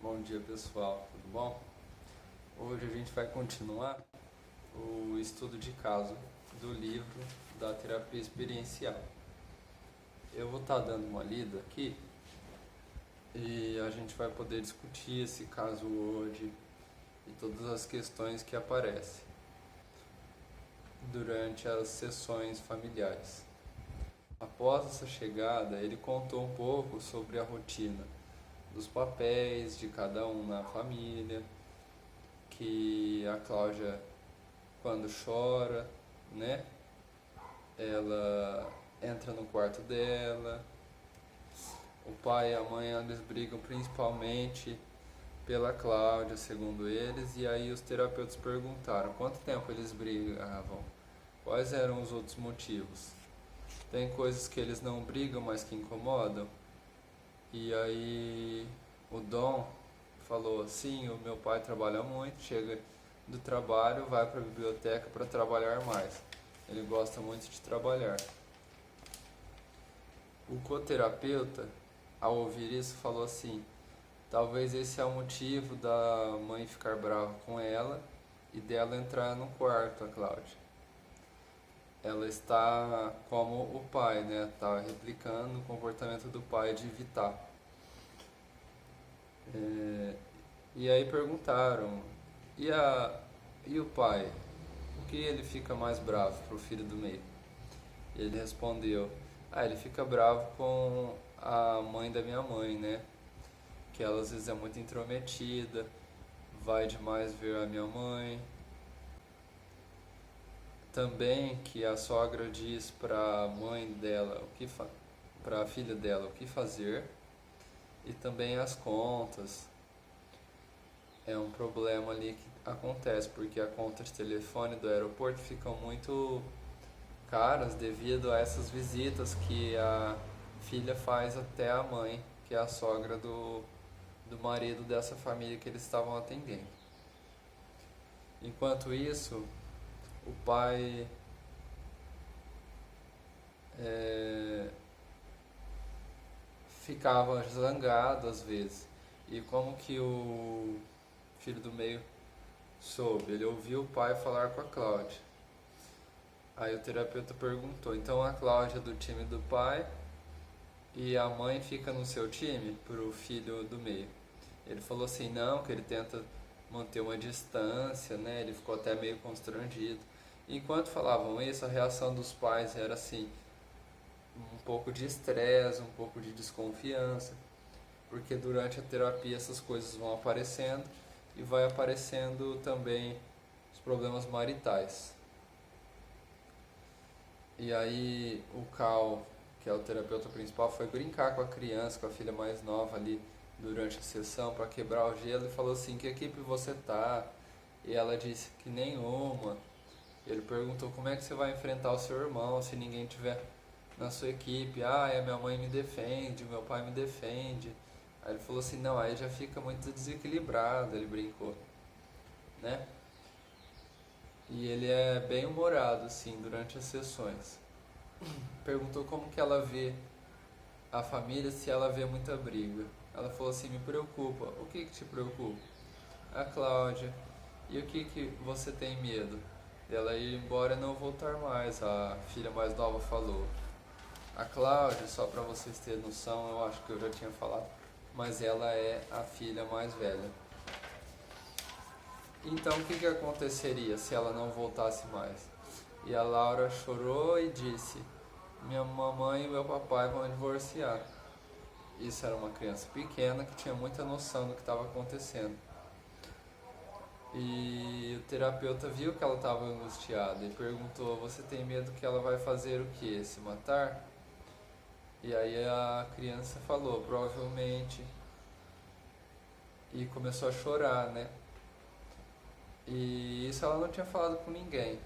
Bom dia pessoal, tudo bom? Hoje a gente vai continuar o estudo de caso do livro da terapia experiencial. Eu vou estar dando uma lida aqui e a gente vai poder discutir esse caso hoje e todas as questões que aparecem durante as sessões familiares. Após essa chegada, ele contou um pouco sobre a rotina dos papéis de cada um na família, que a Cláudia, quando chora, né, ela entra no quarto dela. O pai e a mãe, eles brigam principalmente pela Cláudia, segundo eles, e aí os terapeutas perguntaram quanto tempo eles brigavam, quais eram os outros motivos. Tem coisas que eles não brigam, mas que incomodam. E aí o Dom falou: sim, o meu pai trabalha muito, chega do trabalho, vai para a biblioteca para trabalhar mais. Ele gosta muito de trabalhar. O coterapeuta, ao ouvir isso, falou assim: talvez esse é o motivo da mãe ficar brava com ela e dela entrar no quarto, a Cláudia. Ela está como o pai, né? Está replicando o comportamento do pai de evitar. E aí perguntaram: e, e o pai? O que ele fica mais bravo pro filho do meio? E ele respondeu: ele fica bravo com a mãe da minha mãe, né? Que ela às vezes é muito intrometida, vai demais ver a minha mãe. Também que a sogra diz para a mãe dela para a filha dela o que fazer, e também as contas. É um problema ali que acontece porque a conta de telefone do aeroporto ficam muito caras devido a essas visitas que a filha faz até a mãe, que é a sogra do marido dessa família que eles estavam atendendo. Enquanto isso, o pai é, ficava zangado às vezes. E como que o filho do meio soube? Ele ouviu o pai falar com a Cláudia. Aí o terapeuta perguntou: então a Cláudia é do time do pai e a mãe fica no seu time pro filho do meio? Ele falou assim: não, que ele tenta manter uma distância, né? Ele ficou até meio constrangido. Enquanto falavam isso, a reação dos pais era assim: um pouco de estresse, um pouco de desconfiança, porque durante a terapia essas coisas vão aparecendo e vai aparecendo também os problemas maritais. E aí o Cal, que é o terapeuta principal, foi brincar com a criança, com a filha mais nova ali durante a sessão para quebrar o gelo e falou assim: que equipe você tá? E ela disse que nenhuma. Ele perguntou: como é que você vai enfrentar o seu irmão se ninguém tiver na sua equipe? A minha mãe me defende, meu pai me defende. Aí ele falou assim: não, aí já fica muito desequilibrado, ele brincou, né? E ele é bem humorado assim durante as sessões. Perguntou como que ela vê a família, se ela vê muita briga. Ela falou assim: me preocupa. O que que te preocupa? A Cláudia. E o que que você tem medo? Dela ir embora e não voltar mais, a filha mais nova falou. A Cláudia, só para vocês terem noção, eu acho que eu já tinha falado, mas ela é a filha mais velha. Então o que que aconteceria se ela não voltasse mais? E a Laura chorou e disse: minha mamãe e meu papai vão divorciar. Isso era uma criança pequena que tinha muita noção do que estava acontecendo. E o terapeuta viu que ela estava angustiada e perguntou: você tem medo que ela vai fazer o que? Se matar? E aí a criança falou: provavelmente. E começou a chorar, né? E isso ela não tinha falado com ninguém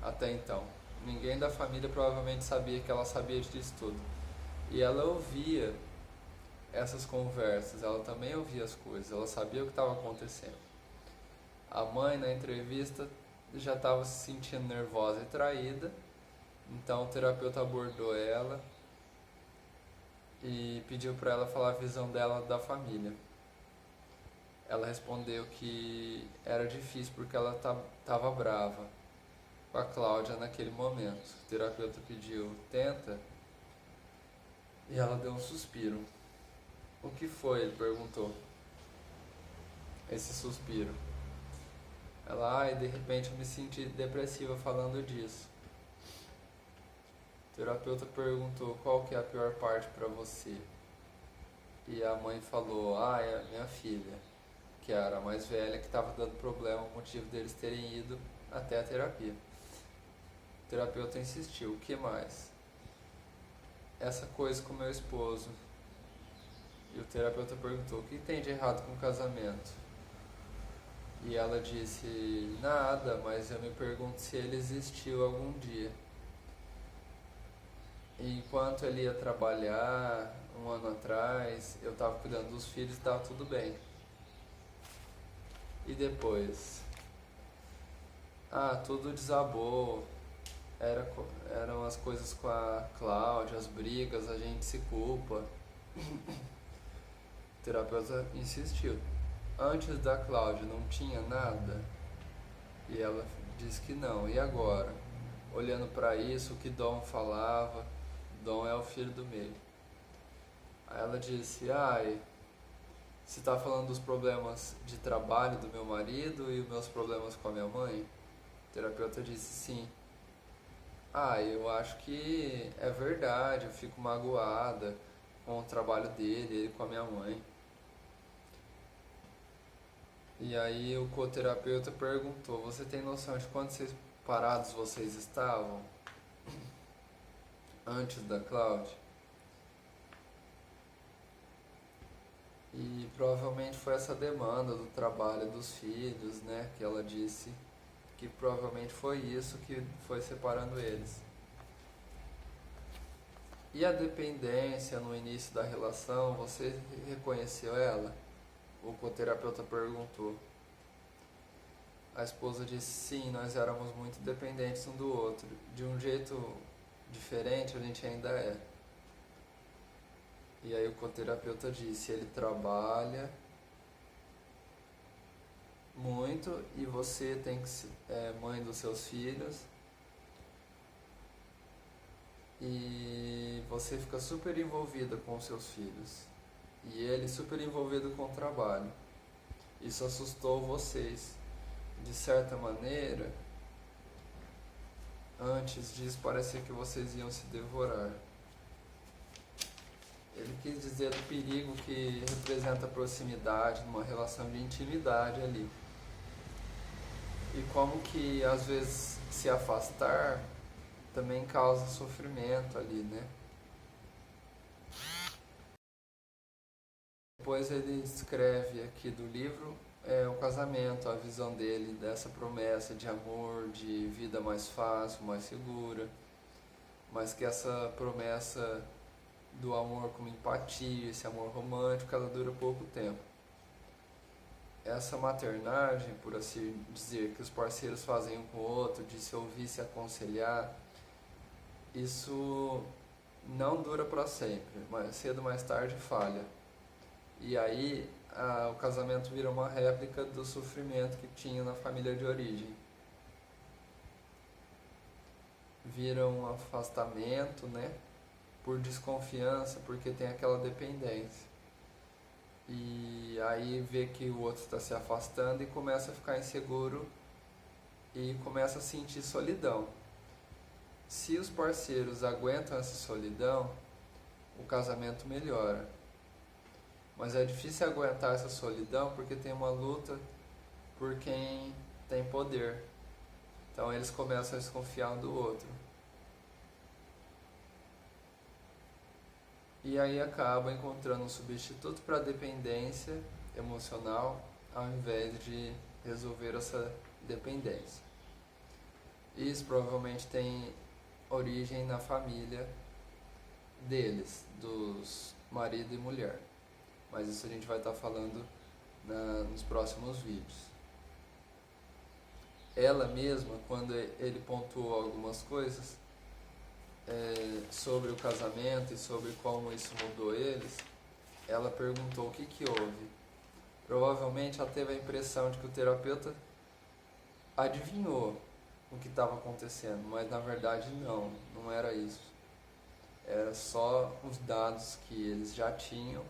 até então. Ninguém da família provavelmente sabia que ela sabia disso tudo. E ela ouvia essas conversas, ela também ouvia as coisas, ela sabia o que estava acontecendo. A mãe, na entrevista, já estava se sentindo nervosa e traída, então o terapeuta abordou ela e pediu para ela falar a visão dela da família. Ela respondeu que era difícil porque ela estava brava com a Cláudia naquele momento. O terapeuta pediu, tenta, e ela deu um suspiro. O que foi? Ele perguntou. Esse suspiro. Ela, de repente eu me senti depressiva falando disso. O terapeuta perguntou qual que é a pior parte para você. E a mãe falou, é a minha filha, que era a mais velha, que estava dando problema, o motivo deles terem ido até a terapia. O terapeuta insistiu, o que mais? Essa coisa com meu esposo. E o terapeuta perguntou, o que tem de errado com o casamento? E ela disse, nada, mas eu me pergunto se ele existiu algum dia. E enquanto ele ia trabalhar, um ano atrás, eu estava cuidando dos filhos e estava tudo bem. E depois? Tudo desabou. Eram as coisas com a Cláudia, as brigas, a gente se culpa. O terapeuta insistiu. Antes da Cláudia não tinha nada? E ela disse que não. E agora? Olhando para isso, o que Dom falava, Dom é o filho do meio. Aí ela disse, você está falando dos problemas de trabalho do meu marido e os meus problemas com a minha mãe? O terapeuta disse sim. Eu acho que é verdade, eu fico magoada com o trabalho dele, ele com a minha mãe. E aí o coterapeuta perguntou, você tem noção de quantos separados vocês estavam antes da Cláudia? E provavelmente foi essa demanda do trabalho dos filhos, né, que ela disse que provavelmente foi isso que foi separando eles. E a dependência no início da relação, você reconheceu ela? O coterapeuta perguntou. A esposa disse, sim, nós éramos muito dependentes um do outro. De um jeito diferente, a gente ainda é. E aí o coterapeuta disse, ele trabalha muito e você tem que ser mãe dos seus filhos e você fica super envolvida com os seus filhos e ele super envolvido com o trabalho. Isso assustou vocês. De certa maneira, antes disso parecia que vocês iam se devorar. Ele quis dizer do perigo que representa a proximidade, numa relação de intimidade ali. E como que às vezes se afastar também causa sofrimento ali, né? Depois ele escreve aqui do livro o casamento, a visão dele dessa promessa de amor, de vida mais fácil, mais segura, mas que essa promessa do amor com empatia, esse amor romântico, ela dura pouco tempo. Essa maternagem, por assim dizer, que os parceiros fazem um com o outro, de se ouvir, se aconselhar, isso não dura para sempre, mais cedo ou mais tarde falha. E aí o casamento vira uma réplica do sofrimento que tinha na família de origem. Vira um afastamento, né? Por desconfiança, porque tem aquela dependência. E aí vê que o outro está se afastando e começa a ficar inseguro e começa a sentir solidão. Se os parceiros aguentam essa solidão, o casamento melhora. Mas é difícil aguentar essa solidão porque tem uma luta por quem tem poder. Então eles começam a desconfiar um do outro. E aí acaba encontrando um substituto para a dependência emocional ao invés de resolver essa dependência. Isso provavelmente tem origem na família deles, dos marido e mulher. Mas isso a gente vai estar falando nos próximos vídeos. Ela mesma, quando ele pontuou algumas coisas sobre o casamento e sobre como isso mudou eles, ela perguntou o que houve. Provavelmente ela teve a impressão de que o terapeuta adivinhou o que estava acontecendo, mas na verdade não era isso. Era só os dados que eles já tinham,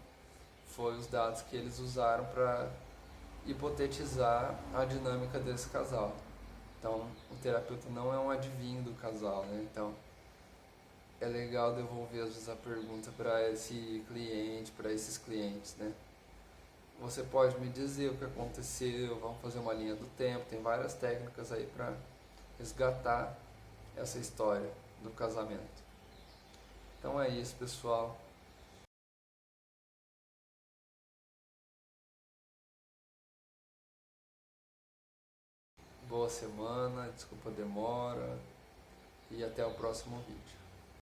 foi os dados que eles usaram para hipotetizar a dinâmica desse casal. Então, o terapeuta não é um adivinho do casal, né? Então, é legal devolver às vezes a pergunta para esse cliente, para esses clientes, né? Você pode me dizer o que aconteceu, vamos fazer uma linha do tempo, tem várias técnicas aí para resgatar essa história do casamento. Então é isso, pessoal. Boa semana, desculpa a demora e até o próximo vídeo.